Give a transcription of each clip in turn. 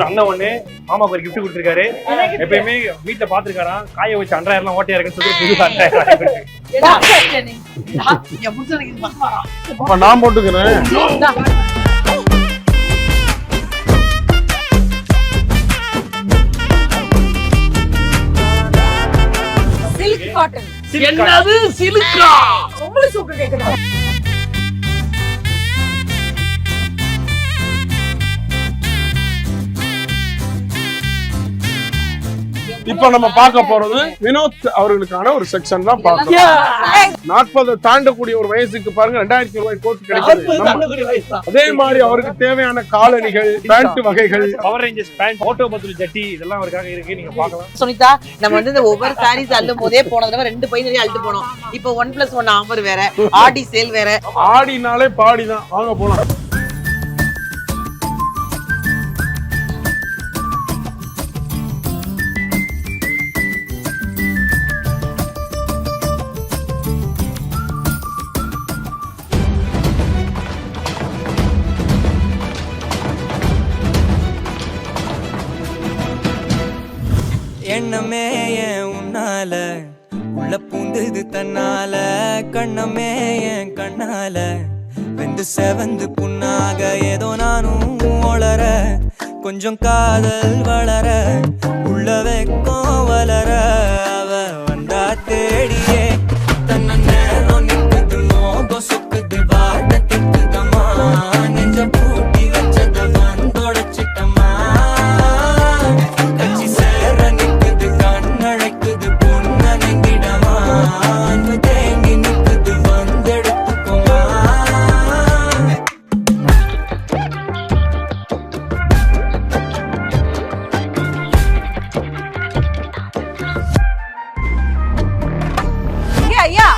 ஒரு அண்ணன் ஒண்ணு மாமாக்கு ஒரு கிஃப்ட் கொடுத்துருக்காரு. எப்பயுமே வீட்டுல பாத்துருக்காராம் காய வச்சு அன்றாயிரம் ஓட்டையா இருக்குன்னு சொல்லி புதுசா நான் போட்டுக்கிறேன். என்னது சிலுக்கா? ரொம்ப சூப்பர் கேக்குதா? இப்ப நம்ம பார்க்க போறது வினோத் அவர்களுக்கான ஒரு செக்ஷன் தான் பார்க்கலாம். 40 தாண்டக்கூடிய ஒரு வயசுக்கு பாருங்க 2000 ரூபாய் கோட் கிடைக்குது. அதே மாதிரி அவருக்கு தேவையான காலணிகள், பேண்ட் வகைகள், பவர் ரேஞ்சர்ஸ் பேண்ட், ஆட்டோ பத்துல் ஜட்டி இதெல்லாம் அவருக்காக இருக்கு. நீங்க பார்க்கலாம். சுனிதா, நம்ம வந்து இந்த ஒவ்வொரு சாரீஸ் அள்ளும் போதே போன தடவை 2 பை நிறைய அள்ளிட்டு போனோம். இப்போ 1+1 ஆஃபர் வேற, ஆடி சேல் வேற. ஆடினாலே பாடிதான். வாங்க போலாம். எண்ணமே ஏன் உன்னால உள்ள பூந்தது தன்னால, கண்ணமே என் கண்ணால வெந்து செவந்து புண்ணாக ஏதோ நானும் வளர, கொஞ்சம் காதல் வளர, உள்ள வெக்கம் வளர, அவ வந்தா தேடியே தன்ன நேரம் நிற்குது, மோகம் சுக்குது, வாட்ட திக்குதம்மா, நெஞ்ச பூட்டி வச்சத வந்தொடச்சிட்டம்மா, கட்சி சேர நிற்குது, கண்ணழைக்குது, பொண்ண நெங்கிடமா, அன்பு தேங்கி நிற்குது, வந்தெடுத்துக்குமா. ஐயா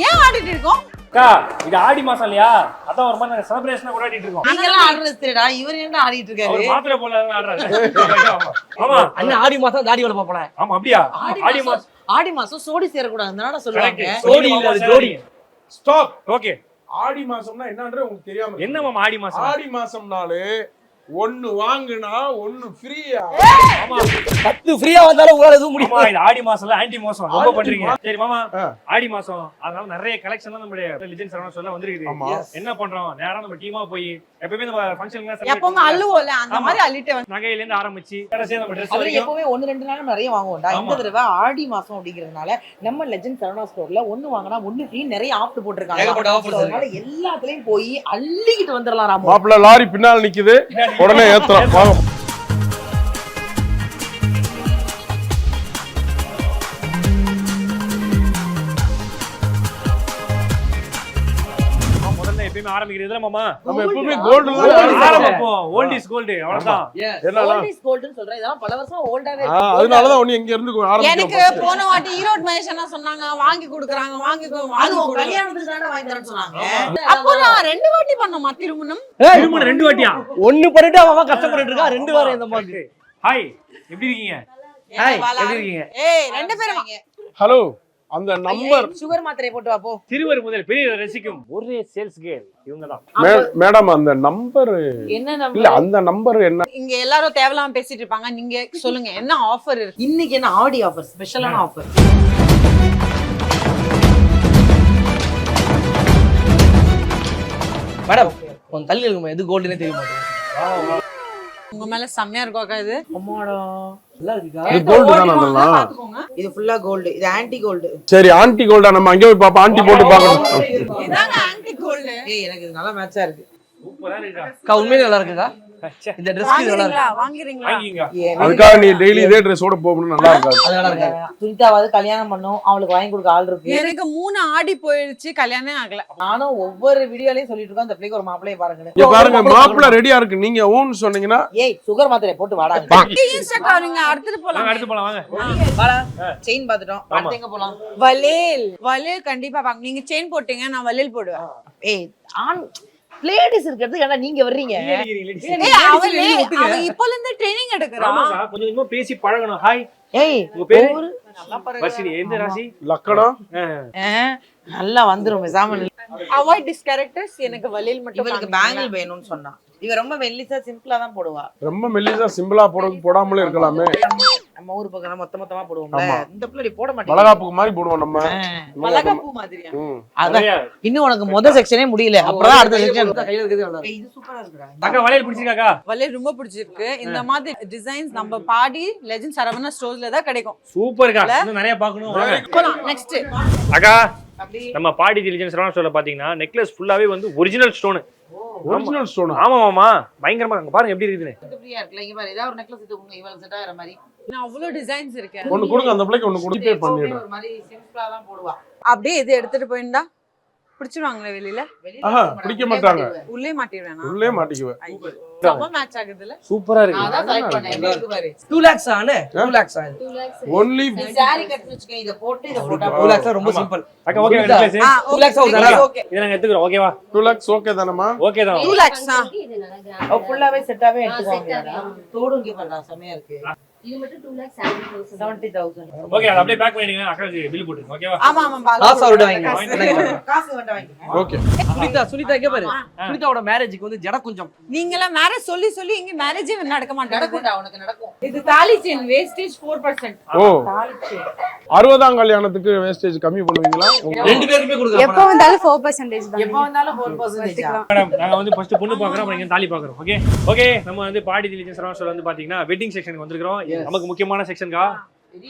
ஏன் ஆடிட்டு இருக்கோம்? இது ஆடி மாசம் இல்லையா, அதான் ஒரு மாதிரி செலிப்ரேஷனா கொண்டாடிட்டு இருக்கோம். நீங்க எல்லாம் ஆடுறது சரிடா, இவர் என்ன ஆடிட்டு இருக்காரு? அவர் மாத்திரை போல ஆடுறாரு. ஆமா அண்ணா ஆடி மாசம் தாடி வள பாப்பல. ஆமா அப்படியா? ஆடி மாசம் சோடி சேரக்கூடாதுன்னு சொல்லுவாங்க. சோடி இல்ல ஜோடி. ஸ்டாப். ஓகே. ஆடி மாசம்னா என்னன்றது உங்களுக்கு தெரியாம என்ன மாமா ஆடி மாசம்? ஆடி மாசம்னாலே ஒன்னு வாங்குனா ஒன்னு ஃப்ரீயா. ஆமா 10 ஃப்ரீயா வந்தாலும் உங்களால எதுவும் முடியுமா? இது ஆடி மாசம்ல ஆன்டி மாசம் ரொம்ப பண்றீங்க. சரி மாமா, ஆடி மாசம் அதனால நிறைய கலெக்ஷன்லாம் நம்மளுடைய லெஜெண்ட் சரவணா சொல்ல வந்திருக்குது. என்ன பண்றோம், நேரா நம்ம டீமா போய் எப்பவுமே நம்ம ஃபங்க்ஷன்லாம் எப்பவுமே அள்ளுவோம்ல, அந்த மாதிரி அள்ளிட்டு வந்து நகையில இருந்து ஆரம்பிச்சு கடைசியா நம்ம Dress அவரு வரைக்கும் எப்பவுமே 1-2 நாள் நிறைய வாங்குவோம்டா. இந்த தடவை ஆடி மாசம் அப்படிங்கறதுனால நம்ம லெஜெண்ட் சரவணா ஸ்டோர்ல 1 வாங்கினா 1 ஃப்ரீ நிறைய ஆஃபர் போட்டுருக்காங்க. அதனால எல்லாத்துலயும் போய் அள்ளிக்கிட்டு வந்துடலாம். ராமு மாப்பிள்ள லாரி பின்னால நிக்குது, உடனே ஏத்துறோம். வாங்க. முதல்ல எப்பயுமே ஆரம்பிக்கிறது மாமா. நம்ம எப்பவுமே கோல்டு ஆரம்பிப்போம். Old is gold. அவ்வளவுதான். ஓல்ட் இஸ் கோல்ட்னு சொல்றேன். இதெல்லாம் பல வருஷமா ஓல்டாவே இருக்கு. அதனால தான் ஒண்ணு எங்க இருந்து எனக்கு ஆரம்பிச்சோம். போன வாட்டி ஈரோட் மகேஷனா சொன்னாங்க வாங்கி கொடுக்குறாங்க, அது உங்க கல்யாணத்துக்கு தானே வாங்கி தரேன்னு சொன்னாங்க. அப்போ நான் 2 வாட்டி பண்ணோமா திருமணம்? திருமணம் 2 வாட்டியா? ஒன்னு பண்ணிட்டு அவன் கஷ்டப்பட்டு இருக்கா, 2 வாரம் இந்த மாதிரி. ஹாய், எப்படி இருக்கீங்க? ஹாய், எப்படி இருக்கீங்க? ஏய் 2 பேரும் ஹலோ, அந்த நம்பர் சுகர் மாத்திரை போட்டு வா போ. சிறுவர் முதல் பெரிய ரசிக்கும் ஒரே சேல்ஸ் கேர்ள் இவங்கதான். மேடம் அந்த நம்பர் என்ன இல்ல, நம்பர்? அந்த நம்பர் என்ன? இங்க எல்லாரும் தேவலாம பேசிட்டு இருப்பாங்க. நீங்க சொல்லுங்க என்ன ஆஃபர் இருக்கு இன்னைக்கு? என்ன ஆடி ஆஃபர், ஸ்பெஷலான ஆஃபர். மேடம் கொஞ்சம் தள்ளி இருக்குமா, எது கோல்டுனே தெரிய மாட்டேங்குது. உங்க மேல செம்மையா இருக்கும் அக்கா. இது அம்மாடா நல்லா இருக்குக்கா. இது கோல்டு தானே அதெல்லாம்? பாத்துக்கோங்க. இது ஃபுல்லா கோல்டு. இது ஆன்டி கோல்டு. சரி, ஆன்டி கோல்டா? நம்ம அங்கே போய் பாப்போம். ஆன்டி போட்டு பாக்கணும். இதாங்க ஆன்டி கோல்ட். ஏய் எனக்கு இது நல்லா மேட்சா இருக்கு. சூப்பரா இருக்கா? அக்கா உண்மையிலே நல்லா இருக்குக்கா. இந்த Dress நல்லா இருக்கு. வாங்குறீங்களா? வாங்கிங்க. அதுக்காக நீ டெய்லி இதே ட்ரெஸ்ஸோட போகணும், நல்லா இருக்காது. அது நல்லா இருக்கு. சுனிதாவாவது கல்யாணம் பண்ணும், அவளுக்கு வாங்கி கொடுக்க ஆள் இருக்கு. எனக்கு 3 ஆடி போயிடுச்சு, கல்யாணம் ஆகல. நானும் ஒவ்வொரு வீடியோலயும் சொல்லிட்டு இருக்கோம், அந்த பிள்ளைக்கு ஒரு மாப்பிளைய பாருங்க. இங்க பாருங்க, மாப்பிள்ள ரெடியா இருக்கு. நீங்க ஊன்னு சொன்னீங்கன்னா ஏய் சுகர் மாத்திரை போட்டு வாடா. இன்ஸ்டா நீங்க அடுத்து போலாம். அடுத்து போலாம் வாங்க. வாடா. செயின் பாத்துட்டோம், அடுத்து எங்க போலாம்? வளையல். வளையல் கண்டிப்பா பாக்க. நீங்க செயின் போட்டீங்க, நான் வளையல் போடுவேன். ஏய் ஆன் லேடிஸ் இருக்கிறது ஏன்னா நீங்க வர்றீங்க. ஏய் அவளே அவ இப்பல இருந்து ட்ரெய்னிங் எடுக்கறா. ஆமாக்கா, கொஞ்சம் கொஞ்சமா பேசி பழகணும். ஹாய், ஏய் உங்க பேரு? நல்லா பாருங்க. வர்ஷினி. எந்த ராசி? லக்கணம் நல்லா வந்துரும் பேசாம அவாய்ட் திஸ் கேரக்டர்ஸ். எனக்கு வலியில் மட்டும் இவளுக்கு பேங்கிள் வேணும்னு சொன்னா. இவ ரொம்ப மெல்லிசா சிம்பிளா தான் போடுவா. ரொம்ப மெல்லிசா சிம்பிளா போடாமலே இருக்கலாமே. நம்ம ஊர் பக்கம் மொத்தமா போடுவோம்ல. இந்த பிள்ளை போட மாட்டேங்குது. மலகாப்புக்கு மாதிரி போடுவோம் நம்ம. மலகாப்பு மாதிரியா? அதான் இன்னும் உனக்கு முதல் செக்ஷனே முடியல. அப்புறம் அடுத்த செக்ஷன் கையில இருக்கிறது நல்லா இருக்கு. இது சூப்பரா இருக்குடா. அக்கா வளையல் பிடிச்சிருக்காக்கா? வலியில் ரொம்ப பிடிச்சிருக்கு. இந்த மாதிரி டிசைன்ஸ் நம்ம பாடி லெஜெண்ட் சரவணா ஸ்டோர்ஸ்ல தான் கிடைக்கும். சூப்பர்க்கா. இன்னும் நிறைய பார்க்கணும். வாங்க. போலாம் நெக்ஸ்ட். அக்கா நம்ம பாடி லெஜெண்ட் சரவணா ஸ்டோர்ல பாத்தீங்கன்னா நெக்லஸ் ஃபுல்லாவே வந்து ஒரிஜினல் ஸ்டோன். Original stone. ஆமா மாமா பயங்கரமா இருக்கு. பாருங்க எப்படி இருக்குன்னு. ஃப்ரீயா இருக்குல. இங்க பாரு ஏதாவது ஒரு நெக்லஸ் இது உங்க இவளுக்கு செட் ஆகுற மாதிரி. நான் அவ்வளோ டிசைன்ஸ் இருக்கு. ஒன்னு கொடுங்க அந்த பிள்ளைக்கு ஒன்னு கொடுத்து பண்ணிடுறேன். ஒரு மாதிரி சிம்பிளா தான் போடுவா. அப்படியே இது எடுத்துட்டு போயிருந்தா பிடிச்சிருவாங்களே வெளியில. பிடிக்க மாட்டாங்க. உள்ளே மாட்டிடுவேன். உள்ளே மாட்டிக்குவேன். செம்ம மேட்ச் ஆகுதுல. சூப்பரா இருக்கு. அதான் செலக்ட் பண்ணேன். எப்படி இருக்கு பாரு. 2 lakhs ஆனே 2 lakhs ஆனே ஒன்லி சாரி கட் வச்சுக்க. இத போட்டு போட்டா 2 lakhs ரொம்ப சிம்பிள். அக்கா ஓகே நெக்லஸ். 2 lakhs ஆகுது. ஓகே. இத நாங்க எடுத்துக்கறோம். ஓகேவா? 2 lakhs ஓகே தானமா? ஓகே தான். 2 lakhs அவ ஃபுல்லாவே செட்டாவே எடுத்துவாங்க. தோடு இங்க பாருடா செமையா இருக்கு. இது மட்டும் 2,70,000 70,000. ஓகே அது அப்படியே பேக் பண்ணிடுங்க. அக்காக்கு பில் போட்டுருங்க. ஓகேவா? ஆமா ஆமா காசு அவர்ட்ட வாங்கி. காசு வேண்டாம் வாங்கிக்க. ஓகே. சுனிதா இங்க பாரு. சுனிதாவோட மேரேஜ்க்கு வந்து ஜட கொஞ்சம். நீங்க எல்லாம் மேரேஜ் சொல்லி இங்க மேரேஜே நடக்க மாட்டேங்குது. நடக்கும்டா உனக்கு நடக்கும். இது தாலி செயின் வேஸ்டேஜ் 4%. ஓ 60ஆம் கல்யாணத்துக்கு வேஸ்டேஜ் கம்மி பண்ணுவீங்களா? ரெண்டு பேருக்குமே கொடுங்க. எப்ப வந்தாலும் 4% தான். எப்ப வந்தாலும் 4%. மேடம் நாங்க வந்து ஃபர்ஸ்ட் பொண்ணு பார்க்கறோம். அப்புறம் இங்க தாலி பார்க்கறோம். ஓகே ஓகே நம்ம வந்து பாடி லெஜெண்ட் சரவணா ஸ்டோர்ல வந்து பாத்தீங்கன்னா வெட்டிங் செக்ஷனுக்கு வந்திருக்கோம். நமக்கு முக்கியமான செக்ஷன்கா.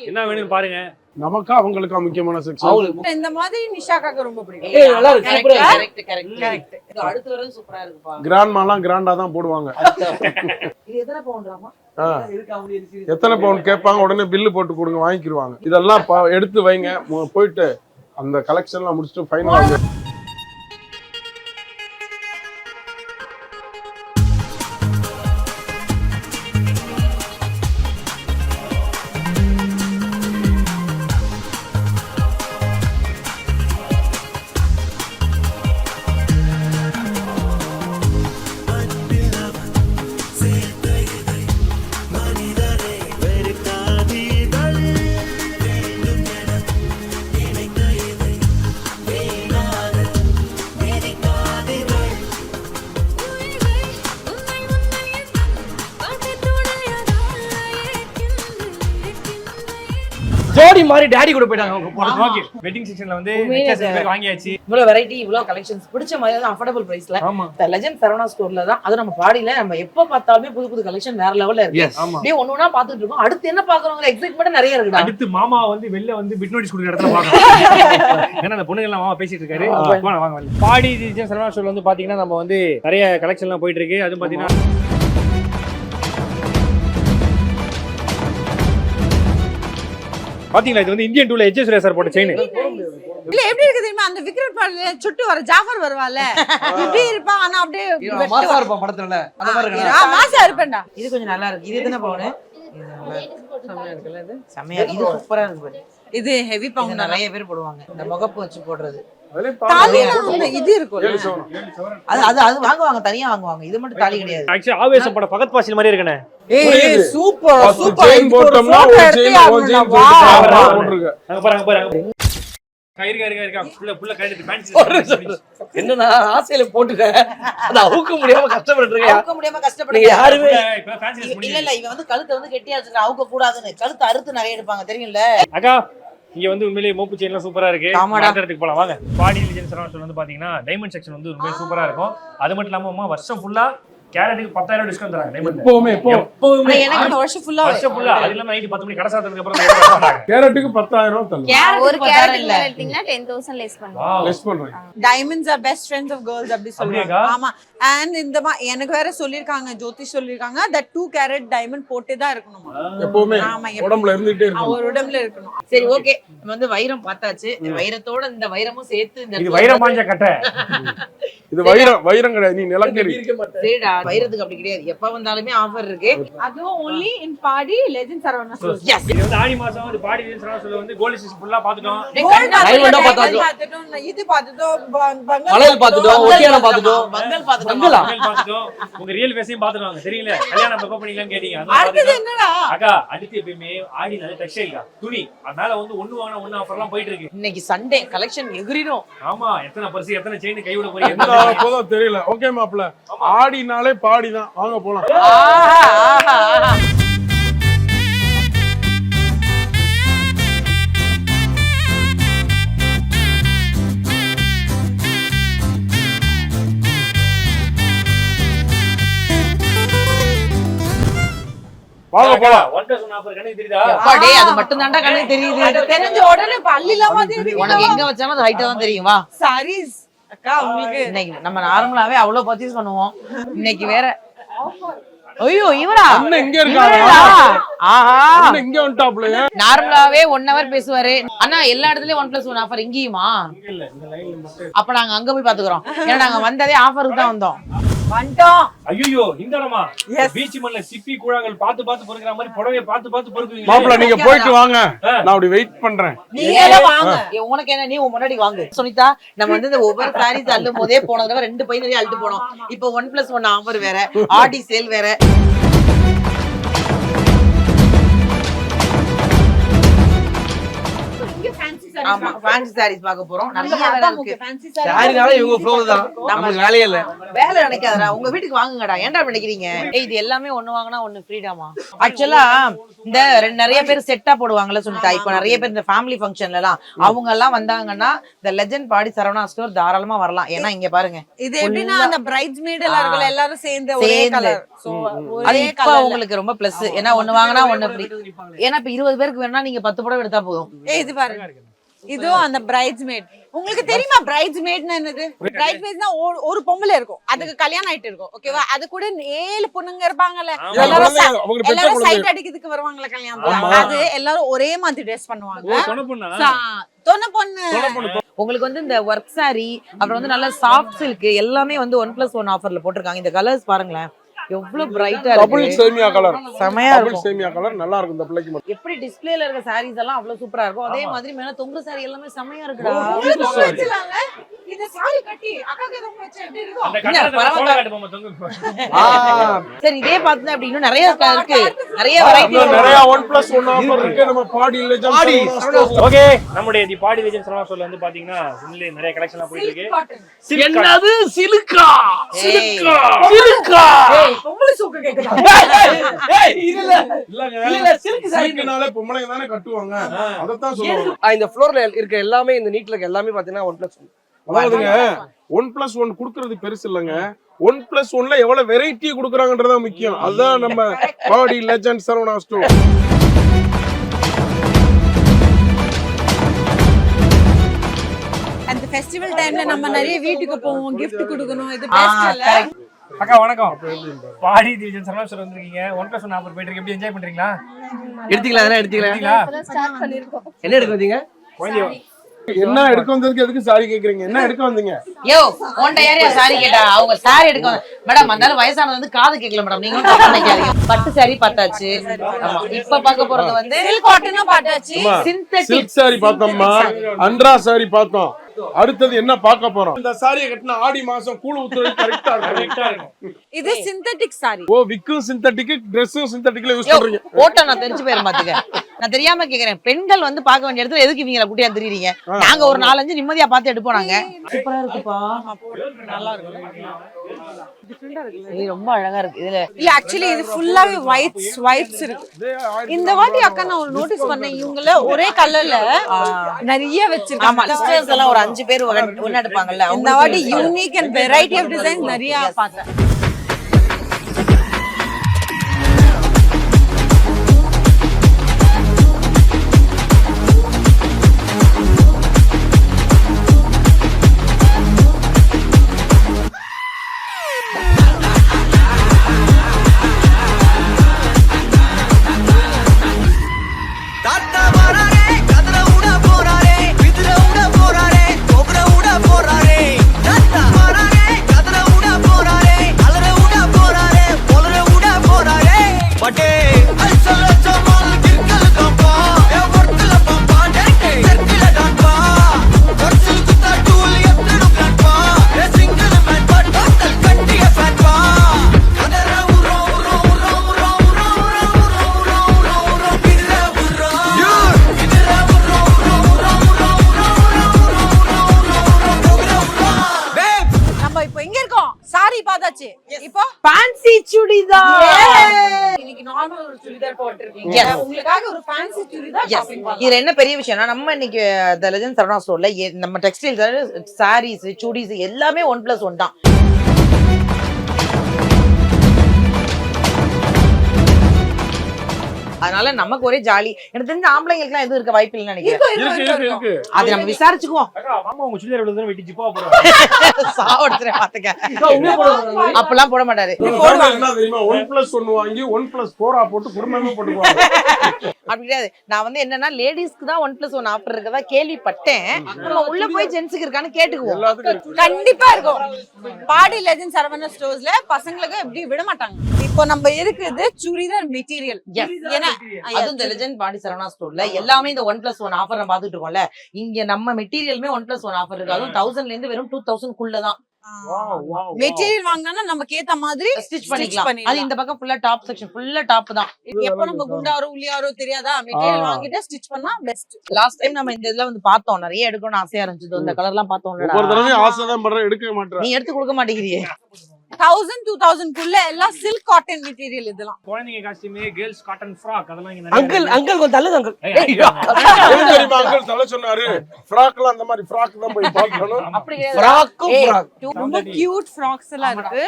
என்ன வேணும்னு பாருங்க. நமக்கா அவங்களுக்கா முக்கியமான செக்ஷன். அவங்களுக்கு இந்த மாதிரி நிஷாக்காக்கு ரொம்ப பிடிக்கும். ஏய் நல்லா இருக்கு. சூப்பரா இருக்கு. கரெக்ட். இது அடுத்து வரது சூப்பரா இருக்குப்பா. கிராண்ட்மாலாம் கிராண்டா தான் போடுவாங்க. இது எத்தனை பவுன்றாமா? எத்தனை பவுன் கேட்பாங்க. உடனே பில்லு போட்டு கொடுங்க வாங்கிக்கிடுவாங்க. இதெல்லாம் எடுத்து வைங்க. போயிட்டு அந்த கலெக்ஷன்லாம் முடிச்சுட்டு ஃபைனல் ஜோடி மாதிரி டாடி கூட போயிட்டாங்க அவங்க போறாங்க. ஓகே வெட்டிங் செக்ஷன்ல வந்து நெக்லஸ் பேக் வாங்கியாச்சு. இவ்வளவு வெரைட்டி இவ்வளவு கலெக்ஷன்ஸ் பிடிச்ச மாதிரி தான் அஃபோர்டபுள் பிரைஸ்ல. ஆமா. லெஜெண்ட் சரவணா ஸ்டோர்ல தான். அது நம்ம பாடியில நம்ம எப்ப பார்த்தாலுமே புது கலெக்ஷன் வேற லெவல்ல இருக்கு. ஆமா. அப்படியே ஒண்ணு பாத்துட்டு இருக்கோம். அடுத்து என்ன பாக்குறோங்கிற எக்ஸைட்மெண்ட் நிறைய இருக்குடா. அடுத்து மாமா வந்து வெளில வந்து பிட் நோட்டீஸ் கொடுக்குற இடத்துல பார்க்கலாம். ஏன்னா அந்த பொண்ணுங்க எல்லாம் மாமா பேசிட்டு இருக்காரு. வாங்க பாடி லெஜெண்ட் சரவணா ஸ்டோர்ல வந்து பாத்தீங்கன்னா நம்ம வந்து நிறைய கலெக்ஷன் எல்லாம் போயிட்டு இருக்கு. அது பாத்தீங்கன்னா பாத்தீங்களா இது வந்து இந்தியன் டூல எச்எஸ் சார் போட்ட செயின். இல்ல எப்படி இருக்கு தெரியுமா? அந்த விக்ரம் பாடல சுட்டு வர ஜாஃபர் வருவால இப்படி இருப்பான். ஆனா அப்படியே மாசா இருப்பான் படத்துல அந்த மாதிரி இருக்கா? மாசா இருப்பேன்டா. இது கொஞ்சம் நல்லா இருக்கு. இது எத்தனை பவுன்? செமையா இருக்குல்ல இது? செமையா. இது சூப்பரா இருக்கு பாரு. இது ஹெவி இது பவுண்ட். நிறைய பேர் போடுவாங்க. இந்த முகப்பு வச்சு போடுறது. தாலில வந்து இது இருக்கும்ல. அது வாங்குவாங்க. தனியா வாங்குவாங்க. இது மட்டும் தாலி கிடையாது. ஆக்சுவலி ஆவேசம் பட பகத் பாசில் மாதிரி இருக்கனே. ஏய் சூப்பர் சூப்பர். செயின் போட்டோம்னா ஒரு செயின் போட்டுருக்கு. அங்க பாருங்க. இருக்க புள்ள கையில பேண்ட் என்னன்னா ஆசையில போட்டுட்டேன். அது அவுக்க முடியாம கஷ்டப்பட்டு இருக்கேன். அவுக்க முடியாம கஷ்டப்படுங்க. யாருமே இப்ப ஃபேன்சி இல்ல இவன் வந்து கழுத்தை வந்து கெட்டியா வச்சிருக்கான். அவுக்க கூடாதுன்னு கழுத்தை அறுத்து நிறைய எடுப்பாங்க தெரியும்ல. அக்கா இங்க வந்து உண்மையிலேயே மோப்பு செயின் எல்லாம் சூப்பரா இருக்கு. ஆமாடா. இடத்துக்கு போலாம் வாங்க. பாடி லெஜெண்ட் சரவணா ஸ்டோர் வந்து பாத்தீங்கன்னா டைமண்ட் செக்ஷன் வந்து ரொம்ப சூப்பரா இருக்கும். அது மட்டும் இல்லாம வருஷம் ஃபுல்லா கேரட்டுக்கு 10,000 டிஸ்கவுண்ட் தராங்க. டைமண்ட் எப்பவுமே எனக்கு இந்த வருஷம் ஃபுல்லா அது இல்லாம நைட் 10 மணி கடை சாத்துறதுக்கு அப்புறம் கேரட்டுக்கு 10,000 ரூபாய் தரலாம். ஒரு கேரட் மேல எடுத்தீங்கன்னா 10,000 லெஸ் பண்ணுவோம். லெஸ் பண்றேன். Diamonds are best friends of girls அப்படி சொல்றாங்க. ஆமா. அண்ட் இந்த எனக்கு வேற சொல்லிருக்காங்க, ஜோதி சொல்லிருக்காங்க that 2 carat டைமண்ட் போட்டே தான் இருக்கணும். எப்பவுமே ஆமா உடம்புல இருந்துட்டே இருக்கும். ஒரு உடம்புல இருக்கணும். சரி ஓகே. நம்ம வந்து வைரம் பார்த்தாச்சு. வைரத்தோட இந்த வைரமும் சேர்த்து இந்த இது வைரம் பாஞ்ச கட்டை. இது வைரம் கிடையாது. நீ நிலக்கரி. சரிடா வைரத்துக்கு அப்படி கிடையாது, எப்ப வந்தாலுமே ஆஃபர் இருக்கு. அதுவும் only in Paadi Legend Saravana Stores. Yes. இது வந்து ஆடி மாசம் வந்து பாடி Legend Saravana Stores வந்து கோல்ட் சீசன் ஃபுல்லா பாத்துட்டோம். Diamond பார்த்துட்டோம். இது பார்த்துட்டோம், மலையில் பார்த்துட்டோம், ஒட்டியானம் பார்த்துட்டோம், மங்கள் பாத்துட்டோம். மக்கள் பாத்துட்டோம். உங்க ரியல் ஃபேஸையும் பாத்துட்டாங்க. தெரியல கல்யாணம் எப்ப பண்ணீங்களான்னு கேட்டீங்க. அதான் அடுத்தது பாத்துட்டோம். என்னடா அக்கா அடுத்து எப்பயுமே ஆடி நல்ல டெக்ஸ்டைல் துணி அதனால வந்து ஒண்ணு வாங்கினா ஒண்ணு ஆஃபர்லாம் போயிட்டு இருக்கு. இன்னைக்கு சண்டே கலெக்ஷன் எகிரிடும். ஆமா எத்தனை பர்ஸ் எத்தனை செயின் கைவிட போறீங்க எந்த போதும் தெரியல. ஓகே மாப்ள, ஆடினாலே பாடிதான். வாங்க போலாம். வாங்க போலாம். ஒன் பிளஸ் ஒன் ஆஃபர் கணக்கு தெரியுதா? அப்பாடே, அது மட்டும் தான்டா கண்ணுக்கு தெரியுது. அது தெரிஞ்ச உடனே பள்ளில மாதிரி உனக்கு எங்க வச்சாலும் அது ஹைட்டா தான் தெரியும். வா சாரீஸ் அக்கா உங்களுக்கு இன்னைக்கு நம்ம நார்மலாவே அவ்வளவு பர்ச்சேஸ் பண்ணுவோம். இன்னைக்கு வேற ஐயோ இவரா அண்ணன் இங்க இருக்காரு. ஆஹா அண்ணன் இங்க வந்துட்டாப்லயே. நார்மலாவே 1 hour பேசுவாரு. அண்ணா எல்லா இடத்துலயும் 1+1 ஆஃபர் இங்கேயுமா? இல்ல இந்த லைன்ல மட்டும். அப்ப நாங்க அங்க போய் பாத்துக்கிறோம். ஏன்னா நாங்க வந்ததே ஆஃபருக்கு தான் வந்தோம். வந்துட்டோம். ஐயோ இந்த இடமா பீச் மண்ல சிப்பி கூழாங்கல் பார்த்து பார்த்து பொறுக்குற மாதிரி புடவைய பார்த்து பார்த்து பொறுக்குவீங்க. மாப்ள நீங்க போயிட்டு வாங்க, நான் அப்படி வெயிட் பண்றேன். நீங்க வாங்க. உனக்கு என்ன, நீ உன் முன்னாடி வாங்க. சுனிதா, நம்ம வந்து இந்த ஒவ்வொரு சாரீஸ் அள்ளும் போதே போன தடவை 2 பை நிறைய அள்ளிட்டு போனோம். இப்போ 1+1 ஆஃபர் வேற, ஆடி சேல் வேற. ஆமா ஃபேன்சி சாரீஸ் பார்க்க போறோம். நிறைய வேற இருக்கு. யாருனாலும் இவங்க ஃப்ளோ தான், நமக்கு வேலையே இல்ல. வேலை நினைக்காதடா, உங்க வீட்டுக்கு வாங்குங்கடா. ஏன்டா நினைக்கிறீங்க? இது எல்லாமே ஒண்ணு வாங்கினா ஒண்ணு ஃப்ரீடாமா? ஆக்சுவலா இந்த நிறைய பேர் செட்டா போடுவாங்கல்ல சுனிதா. இப்போ நிறைய பேர் இந்த ஃபேமிலி ஃபங்க்ஷன்ல எல்லாம் அவங்க எல்லாம் வந்தாங்கன்னா இந்த லெஜெண்ட் பாடி சரவணா ஸ்டோர் தாராளமா வரலாம். ஏன்னா இங்க பாருங்க, இது எப்படின்னா அந்த பிரைட்ஸ்மெய்ட் எல்லாரும் எல்லாரும் சேர்ந்து ஒரே கலர். சோ அது ஒரே இப்ப கலர் உங்களுக்கு ரொம்ப பிளஸ். ஏன்னா ஒண்ணு வாங்கினா ஒண்ணு ஃப்ரீ. ஏன்னா இப்ப 20 பேருக்கு வேணா நீங்க 10 புடவை எடுத்தா போதும். இது பாருங்க, இதுவும் அந்த பிரைட்ஸ்மெய்ட். உங்களுக்கு தெரியுமா பிரைட்ஸ்மெய்ட்னா என்னது? பிரைட்ஸ்மெய்ட்னா ஒரு பொம்பளை இருக்கும், அதுக்கு கல்யாணம் ஆயிட்டு இருக்கும். ஓகேவா? அது கூட 7 பொண்ணுங்க இருப்பாங்கல்ல, எல்லாரும் சைட் அடிக்கிறதுக்கு வருவாங்கல்ல கல்யாணத்துல. அது எல்லாரும் ஒரே மாதிரி ட்ரெஸ் பண்ணுவாங்க. தொன்ன பொண்ணு. உங்களுக்கு வந்து இந்த ஒர்க் சாரி, அப்புறம் வந்து நல்ல சாஃப்ட் சில்க் எல்லாமே வந்து 1+1 ஆஃபர்ல போட்டிருக்காங்க. இந்த கலர்ஸ் பாருங்களேன் எவ்வளவு பிரைட்டா டபுள் இருக்கு. சேமியா கலர், செமையா டபுள் இருக்கும். சேமியா கலர் நல்லா இருக்கும் இந்த பிள்ளைக்கு மட்டும். எப்படி டிஸ்ப்ளேல இருக்க சாரீஸ் எல்லாம் அவ்வளவு சூப்பரா இருக்கும். அதே மாதிரி மேல தொங்குற சாரி எல்லாமே செமையா இருக்குடா. இந்த சாரி கட்டி அக்காக்கு எதுவும் வச்சு எப்படி இருக்கும்? அந்த கட்டத்துல போல காட்டு போமா தொங்கு. சரி, இதே பார்த்தா அப்படி இன்னும் நிறைய இருக்கு, நிறைய வெரைட்டி. நிறைய 1+1 ஆஃபர் இருக்கு நம்ம பாடி லெஜெண்ட். ஓகே, நம்மளுடைய தி பாடி லெஜெண்ட் சரவணா ஸ்டோர்ல வந்து பாத்தீங்கன்னா உண்மையிலே நிறைய கலெக்ஷன்லாம் போயிட்டு இருக்கு. என்னது சிலுக்கா? சிலுக்கா சிலுக்கா? பொம்பளை சூக்கு கேக்குதா? ஏய் இல்ல இல்லங்க, சிலுக்குனாலே பொம்பளைங்க தானே கட்டுவாங்க. அத தான் சொல்லுவாங்க. இந்த ஃப்ளோர்ல இருக்க எல்லாமே, இந்த நீட்ல இருக்க எல்லாமே பாத்தீங்கன்னா 1+1. அதாவதுங்க 1+1 குடுக்கறது பெருசு இல்லங்க, 1+1ல எவ்வளவு வெரைட்டி குடுக்குறாங்கன்றதா முக்கியம். அதுதான் நம்ம பாடி லெஜெண்ட் சரவணா ஸ்டோர். அந்த ஃபெஸ்டிவல் டைம்ல நம்ம நிறைய வீட்டுக்கு போவோம், gift கொடுக்கணும். இது பெஸ்ட் இல்ல? அக்கா வணக்கம். பாடி லெஜெண்ட் சரவணா ஸ்டோர் வந்திருக்கீங்க. 1+1 ஆஃபர் போயிட்டு இருக்கு. எப்படி என்ஜாய் பண்றீங்களா? எடுத்தீங்களா? அதெல்லாம் எடுத்தீங்களா? ஸ்டார்ட் பண்ணிருக்கோம். என்ன எடுக்க வந்தீங்க? என்ன எடுக்க வந்ததுக்கு எதுக்கு சாரி கேக்குறீங்க? என்ன எடுக்க வந்தீங்க? யோ உன்ட யாரையா சாரி கேட்டா? அவங்க சாரி எடுக்க மேடம், அந்த வயசானது வந்து காது கேட்கல மேடம், நீங்க தப்பா நினைக்காதீங்க. பட்டு சாரி பார்த்தாச்சு. ஆமா, இப்ப பார்க்க போறது வந்து சில்க் காட்டன் பார்த்தாச்சு, சிந்தெட்டிக் சில்க் சாரி பார்த்தோம்மா, அண்ட்ரா சாரி பார்த்தோம். அடுத்தது என்ன பார்க்க போறோம்? இந்த சாரியை கட்டின ஆடி மாசம் கூழ் ஊத்துறது கரெக்டா இருக்கும். இது சிந்தெட்டிக் சாரி. ஓ, விக்கும் சிந்தெட்டிக், Dressம் சிந்தெட்டிக்ல யூஸ் பண்றீங்க. போட்டோ நான் தெரிஞ்சு போயிரும் பாத்துக்க. நான் தெரியாம கேக்குறேன், பெண்கள் வந்து பார்க்க வேண்டிய இடத்துல எதுக்கு இவங்கள குட்டியா தெரியுறீங்க? நாங்க ஒரு 4-5 நிம்மதியா பார்த்து எடுப்போம். நாங்க சூப்பரா இருக்குப்பா, நல்லா இருக்கு, இது ரொம்ப அழகா இருக்கு. இதுல இல்ல ஆக்சுவலி இது ஃபுல்லாவே ஒயிட்ஸ் இருக்கு. இந்த வாட்டி அக்கா நான் ஒரு நோட்டீஸ் பண்ணேன், இவங்கள ஒரே கலர்ல நிறைய வச்சிருக்காங்க. ஆமா, சிஸ்டர்ஸ் எல்லாம் ஒரு 5 பேர் ஒண்ணா எடுப்பாங்கல்ல. இந்த வாட்டி unique and variety of designs நிறைய பார்த்தேன். போறாரே, கதற விட போறாரே, அலற போட்டாச்சு. இப்போ ஃபேன்சி சுடிதார். இன்னைக்கு நார்மல் ஒரு சுடிதார் போட்டுருக்கீங்க. உங்களுக்காக ஒரு ஃபேன்சி சுடிதார் ஷாப்பிங் பண்ணலாம். இதுல என்ன பெரிய விஷயம்னா நம்ம இன்னைக்கு தி லெஜண்ட் சரவணா ஸ்டோர்ல நம்ம டெக்ஸ்டைல்ஸ், சாரீஸ், சுடிஸ் எல்லாமே 1+1 தான். அதனால நமக்கு ஒரே ஜாலி. எனக்கு தெரிஞ்ச ஆம்பளைங்களுக்கு எல்லாம் எதுவும் இருக்க வாய்ப்பு இல்லைன்னு நினைக்கிறேன். இருக்கு அதை நம்ம விசாரிச்சுக்குவோம். மாமா உங்க சுடிதார் எவ்வளவு தூரம் வெட்டி ஜிப்பா போடுறாங்க. சாவடிச்சுறேன் பாத்துக்க. அப்பெல்லாம் போட மாட்டாரு. என்ன தெரியுமா 1+1 வாங்கி 1+4 போட்டு குடும்பமே போட்டுக்குவாங்க. அப்படி கிடையாது. நான் வந்து என்னன்னா லேடிஸ்க்கு தான் 1+1 ஆஃபர் இருக்கதா கேள்விப்பட்டேன். நம்ம உள்ள போய் ஜென்ஸுக்கு இருக்கான்னு கேட்டுக்குவோம். எல்லாத்துக்கும் இருக்கு. கண்டிப்பா இருக்கும். பாடி லெஜண்ட் சரவணா ஸ்டோர்ஸ்ல பசங்களுக்கு எப்படி விட மாட்டாங்க. இப்போ நம்ம இருக்குது சுடிதார் மெட்டீரியல். ஏன்னா அதுவும் இந்த லெஜண்ட் பாடி சரவணா ஸ்டோர்ல எல்லாமே இந்த 1+1 ஆஃபர் நம்ம பாத்துட்டு இருக்கோம்ல. இங்க நம்ம மெட்டீரியலுமே 1+1 ஆஃபர் இருக்கு. அதுவும் 1000ல இருந்து வெறும் 2000 குள்ளதான். மெட்டீரியல் வாங்கினா நமக்கு ஏத்த மாதிரி ஸ்டிச் பண்ணிக்கலாம். அது இந்த பக்கம் ஃபுல்லா டாப் செக்ஷன் ஃபுல்லா டாப் தான். எப்போ நம்ம குண்டாரோ உள்ளியாரோ தெரியாதா, மெட்டீரியல் வாங்கிட்டு ஸ்டிச் பண்ணா பெஸ்ட். லாஸ்ட் டைம் நம்ம இந்த இதெல்லாம் வந்து பார்த்தோம். நிறைய எடுக்கணும்னு ஆசையா இருந்துச்சு. இந்த கலர்லாம் பார்த்தோம்லடா. ஒரு தடவை ஆசைதான் பண்றேன், எடுக்க மாட்டேன். நீ எடுத்து கொடுக்க மாட்டேங்கிறியே. 1000-2000 குள்ள எல்லாம் சில்க் காட்டன் மெட்டீரியல். இதெல்லாம் குழந்தைங்க காஸ்டியூம், கேர்ள்ஸ் காட்டன் ஃப்ராக் அதெல்லாம் இங்க அங்கிள் அங்கிள் கொஞ்சம் தள்ளுங்க அங்கிள். என்ன தெரியுமா அங்கிள் தலை சொன்னாரு, ஃப்ராக்லாம் அந்த மாதிரி ஃப்ராக் தான் போய் பார்க்கணும். அப்படி கிடையாது. ஃப்ராக்கும் ஃப்ராக். ரொம்ப கியூட் ஃப்ராக்ஸ் எல்லாம் இருக்கு.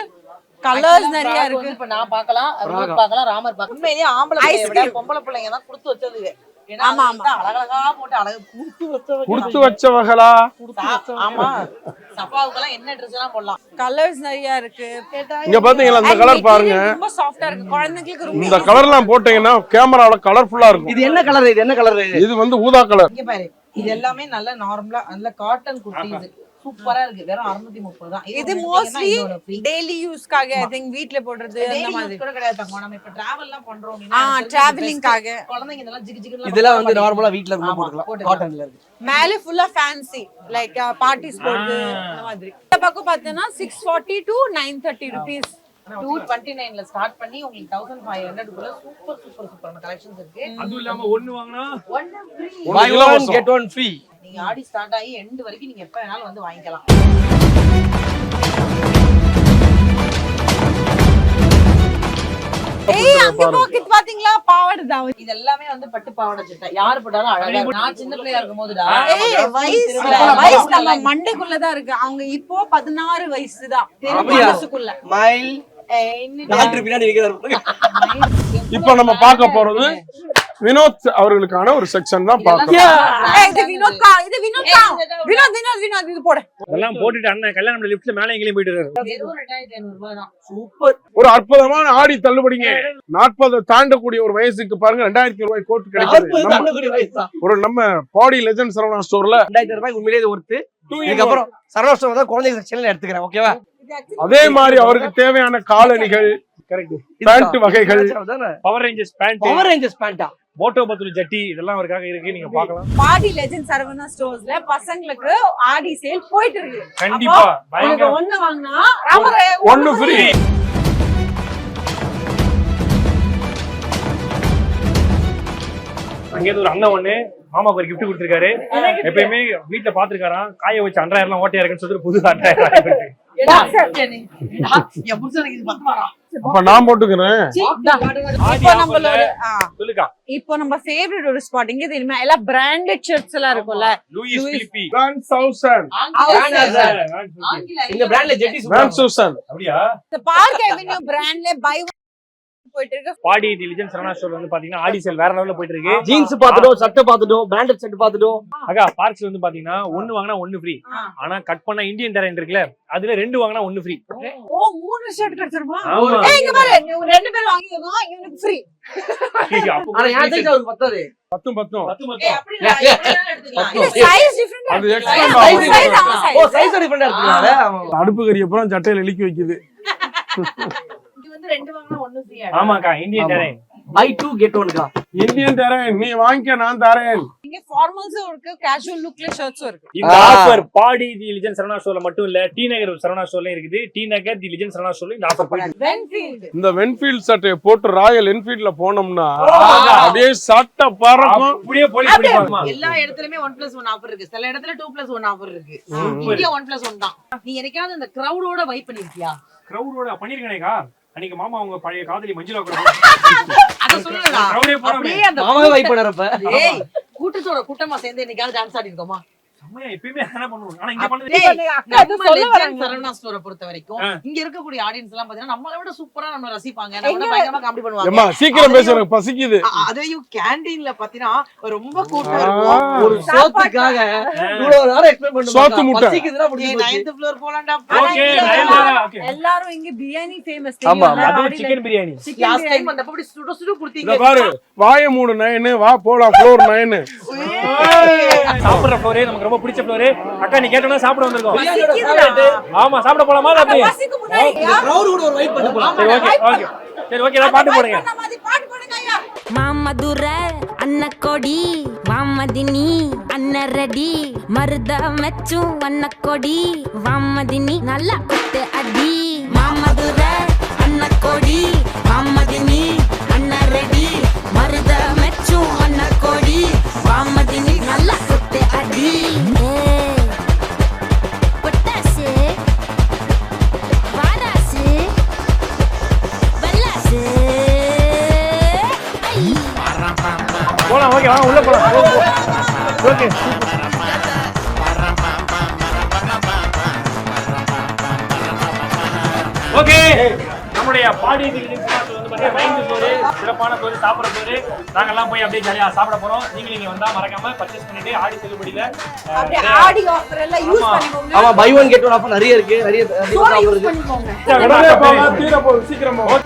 கலர்ஸ் நிறைய இருக்கு. இப்ப நான் பார்க்கலாம், ரூத் பார்க்கலாம், ராமர் பார்க்கலாம். உண்மையிலேயே ஆம்பளை பிள்ளைய விட பொம்பளை பிள்ளைங்க தான் கொடுத்து வச்சது. ஆமா ஆமா, அழகழகா போட்டு அழகு குடுத்து வச்சவங்களா. ஆமா, சஃபாவுக்கெல்லாம் என்ன ட்ரெஸ் எல்லாம் போடலாம். கலர்ஸ் நிறைய இருக்கு. இங்க பாத்தீங்களா இந்த கலர் பாருங்க. ரொம்ப சாஃப்ட்டா இருக்கு. குழந்தைகளுக்கு ரொம்ப இந்த கலர்லாம் போட்டீங்கன்னா கேமரால கலர்ஃபுல்லா இருக்கும். இது என்ன கலர்? இது என்ன கலர்? இது வந்து ஊதா கலர். இங்க பாரு, இது எல்லாமே நல்ல நார்மலா நல்ல காட்டன் குர்தீஸ். சூப்பரா இருக்கு. வெறும் 630 தான். இது மோஸ்ட்லி டெய்லி யூஸ்க்காக, ஐ திங்க் வீட்ல போடுறது அந்த மாதிரி கூட கிடையாது. நம்ம இப்ப டிராவல்லாம் பண்றோம். டிராவலிங்காக குழந்தைங்க இதெல்லாம் ஜிகு ஜிகுன்னு இதெல்லாம் வந்து நார்மலா வீட்ல இருந்து போட்டுக்கலாம். காட்டன்ல இருக்கு. மேல ஃபுல்லா ஃபேன்சி லைக் பார்ட்டிஸ் போடுறது அந்த மாதிரி. இந்த பக்கம் பார்த்தீங்கன்னா 640 to 930 rupees. 229ல ஸ்டார்ட் பண்ணி உங்களுக்கு 1500 குள்ள சூப்பர் சூப்பர் சூப்பரான கலெக்ஷன்ஸ் இருக்கு. அதுவும் இல்லாம ஒண்ணு வாங்கினா Buy one get one free. நீங்க ஆடி ஸ்டார்ட் ஆகி எண்ட் வரைக்கும் நீங்க எப்ப வேணாலும் வந்து வாங்கிக்கலாம். ஏய் அங்க பாக்கெட் பாத்தீங்களா, பாவாடை தான். இது எல்லாமே வந்து பட்டு பாவாடை சட்டை. யாரு போட்டாலும் அழகா இருக்கும். நான் சின்ன பிள்ளையா இருக்கும்போதுடா, ஏய் வயசு நம்ம மண்டைக்குள்ள தான் இருக்கு. அவங்க இப்போ 16 வயசு தான். மனசுக்குள்ள மைல் டாக்டர் பின்னாடி நிக்கிறாரு. இப்ப நம்ம பார்க்க போறது வினோத் அவர்களுக்கான ஒரு செக்ஷன் தான் பார்க்கலாம். ஏய் இது வினோத் இது போடு. இதெல்லாம் போட்டுட்டு அண்ணன் கல்யாணம் லிஃப்ட்ல மேல எங்கேயும் போயிட்டு இருக்காரு. வெறும் 2500 ரூபாய் தான். சூப்பர். ஒரு அற்புதமான ஆடி தள்ளுபடிங்க. 40 தாண்டக்கூடிய ஒரு வயசுக்கு பாருங்க 2000 ரூபாய் கோட் கிடைக்குது. ஒரு நம்ம பாடி லெஜண்ட் சரவணா ஸ்டோர்ல 2000 ரூபாய் உண்மையிலேயே இது ஒர்த்து. இதுக்கப்புறம் சரவணா ஸ்டோர் தான் குழந்தைங்க செக்ஷன்ல எடுத்துக்கிறேன். ஓகேவா? அதே மாதிரி அவருக்கு தேவையான காலணிகள், பேண்ட் வகைகள், power rangers pant, power rangers பேண்டா, மோட்டோ பத்துலு ஜட்டி இதெல்லாம் அவருக்காக இருக்கு. நீங்க பார்க்கலாம். பாடி லெஜண்ட் சரவணா ஸ்டோர்ஸ்ல பசங்களுக்கு ஆடி சேல் போயிட்டு இருக்கு. கண்டிப்பா உங்களுக்கு ஒண்ணு வாங்கினா ராமர் ஒன்னு ஃப்ரீ. அங்கே ஒரு அண்ணன் ஒண்ணு மாமாக்கு ஒரு கிஃப்ட் கொடுத்திருக்காரு. எப்பயுமே வீட்டுல பாத்துருக்காராம், காய வச்சு அண்டராயிரம் எல்லாம் ஓட்டையா இருக்குன்னு சொல்லிட்டு புது அண்டராயிரம். அப்ப நான் போட்டுக்கிறேன். இப்போ நம்ம ஃபேவரட் ஒரு ஸ்பாட் இங்க தெரியுமா, எல்லாம் பிராண்டட் ஷர்ட்ஸ் எல்லாம் இருக்கும்ல. லூயிஸ் பிலிப்பி இந்த பிராண்ட்ல ஜெட்டி அப்படியா? இந்த பார்க் அவென்யூ பிராண்ட்ல பை போயிட்டு இருக்கு. பாடி லெஜண்ட் சரவணா ஸ்டோர் வந்து பாத்தீங்கன்னா ஆடி சேல் வேற லெவல்ல போயிட்டு இருக்கு. ஜீன்ஸ் பாத்துட்டோம், சட்டை பாத்துட்டோம், பிராண்டட் ஷர்ட் பாத்துட்டோம். அக்கா பார்க்ஸ்ல வந்து பாத்தீங்கன்னா ஒன்னு வாங்கினா ஒன்னு ஃப்ரீ. ஆனா கட் பண்ணா இந்தியன் டெரைன் இருக்குல்ல, அதுல 2 வாங்கினா 1 ஃப்ரீ. ஓ 3 ஷர்ட் கிடைச்சிருமா? ஏய் இங்க பாரு, நீங்க 2 பேர் வாங்கிக்கோங்க, இவனுக்கு ஃப்ரீ. ஆனா என் சைஸ் அவருக்கு பத்தாது. 10 ஏய் அப்படி இல்ல, இது சைஸ் டிஃபரண்ட். அது எக்ஸ்ட்ரா ஓ சைஸ் டிஃபரண்டா இருக்குங்க. அடுப்பு கறி அப்புறம் சட்டையில இழுக்கி வைக்குது. இது வந்து 2 வாங்கினா 1 ஃப்ரீ. ஆமாக்கா இந்தியன் டெரைன் buy 2 get 1 கா. இந்தியன் தரேன், நீ வாங்கிக்க நான் தரேன். இங்க ஃபார்மல்ஸும் இருக்கு, கேஷுவல் லுக்ல ஷர்ட்ஸும் இருக்கு. இந்த ஆஃபர் பாடி தி லெஜண்ட் சரவணா ஸ்டோர்ல மட்டும் இல்ல, டி நகர் சரவணா ஸ்டோர்ல இருக்குது. T Nagar the legend Saravana ஸ்டோர்ல இந்த ஆஃபர் போயிட்டு இருக்கு. வென்ஃபீல்ட் இந்த வென்ஃபீல்ட் சட்டையை போட்டு ராயல் என்ஃபீல்ட்ல போனோம்னா அப்படியே சட்டை பறக்கும். அப்படியே போலீஸ் பிடிப்பாங்க. எல்லா இடத்துலயுமே 1+1 ஆஃபர் இருக்கு. சில இடத்துல 2+1 ஆஃபர் இருக்கு. இங்க 1+1 தான். நீ என்னைக்காவது இந்த கிரவுடோட வைப் பண்ணிருக்கியா? கிரௌடோட பண்ணிருக்கேனேக்கா அன்னைக்கு மாமா அவங்க பழைய காதலி மஞ்சுளா கூட அத சொல்லுடா. crowd-ஏ போறாமே. அப்படியே அந்த மாமாவே வைப் பண்ணறப்ப ஏய் கூட்டத்தோட கூட்டமா சேர்ந்து என்னைக்காவது டான்ஸ் ஆடி இருக்கோமா? செம்மையா எப்பயுமே என்ன பண்ணுவோம் ஆனா இங்க பண்ணது டேய், அக்கா அது நம்ம சொல்ல legend வராங்க. சரவணா ஸ்டோரை பொறுத்த வரைக்கும் இங்க இருக்கக்கூடிய ஆடியன்ஸ் எல்லாம் பாத்தீங்கன்னா நம்மளை விட சூப்பரா நம்ம ரசிப்பாங்க, எங்க- நம்ம பயங்கரமா காமெடி பண்ணுவாங்க. ஏம்மா சீக்கிரம் பேச எனக்கு பசிக்குது. அதையும் கேண்டீன்ல பாத்தீங்கன்னா ரொம்ப கூட்டம் இருக்கும். ஒரு சோத்துக்காக இவ்வளவு நேரம் எக்ஸ்பிளைன் பண்ணி சோத்து முட்டை. பசிக்குதுன்னா முடிஞ்சு போச்சு. 9th ஃப்ளோர் போலாம்டா. ஓகே நயன்தாரா ஓகே எல்லாரும் இங்க பிரியாணி ஃபேமஸ் ஆமா, அதுவும் சிக்கன் பிரியாணி லாஸ்ட் டைம் வந்தப்ப அப்படி சுட சுட இத குடுத்தீங்க. பாரு வாய மூடு 9 வா போலாம் ஃப்ளோர் 9. சாப்பிடுற ஃப்ளோரே நமக்கு ரொம்ப பிடிச்ச ஃப்ளோரே. அக்கா நீ கேட்டோம்னா சாப்பிட வந்திருக்கோம். பசிக்குதுடா. ஆமா சாப்பிட போலாமா அப்படி? பசிக்கு முன்னாடி crowd கூட ஒரு வைப் பண்ணி போலாம். சரி ஓகே ஓகே சரி ஓகே நான் பாட்டு போடுங்க. அந்த மாதிரி பாட்டு போடுங்க ஐயா. மாமதுர அன்னக்கொடி வாமதினி அன்னரடி மருத மெச்சும் அன்னக்கொடி வாமதினி நல்லா குத்து அடி மாமதுர அன்னக்கொடி வாமதினி அன்னரடி மருத மெச்சும் அன்னக்கொடி வாமதினி நல்லா குத்து அடி பொட்டாசு வாராசு வல்லாசு போலாம் ஓகே வாங்க உள்ள போலாம் ஓகே ஓகே நம்மளுடைய பாடி வந்து பாத்தீங்கன்னா மைண்ட் ஃப்ளோர் சிறப்பான ஃப்ளோர் சாப்பிடுற ஃப்ளோர் நாங்கெல்லாம் போய் அப்படியே ஜாலியா சாப்பிட போறோம். நீங்க வந்தா மறக்காம பர்ச்சேஸ் பண்ணிட்டு ஆடி தள்ளுபடியில அப்படியே ஆடி ஆஃபர் எல்லாம் யூஸ் பண்ணிக்கோங்க. ஆமா, buy one get one offer நிறைய இருக்கு. நிறைய யூஸ் பண்ணிக்கோங்க. உடனே போலாம், தீர போகுது, சீக்கிரம் போ.